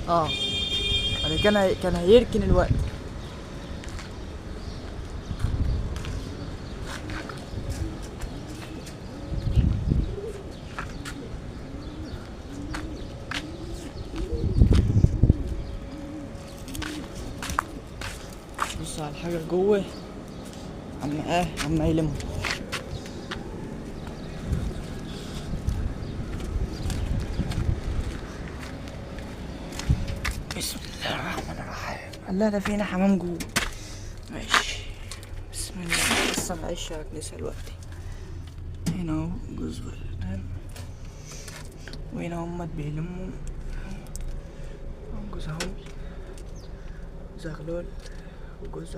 اه يعني كان هيركن الوقت. بص على الحاجة جوه، عم يلموا. بسم الله الرحمن الرحيم. لا ده فينا حمام جوه. ماشي، بسم الله. بس انا عايش على الكنيسة دلوقتي. هنا اهو جزء الإعلان، وهنا هما بيلموا جوز اهو، زغلول وجوز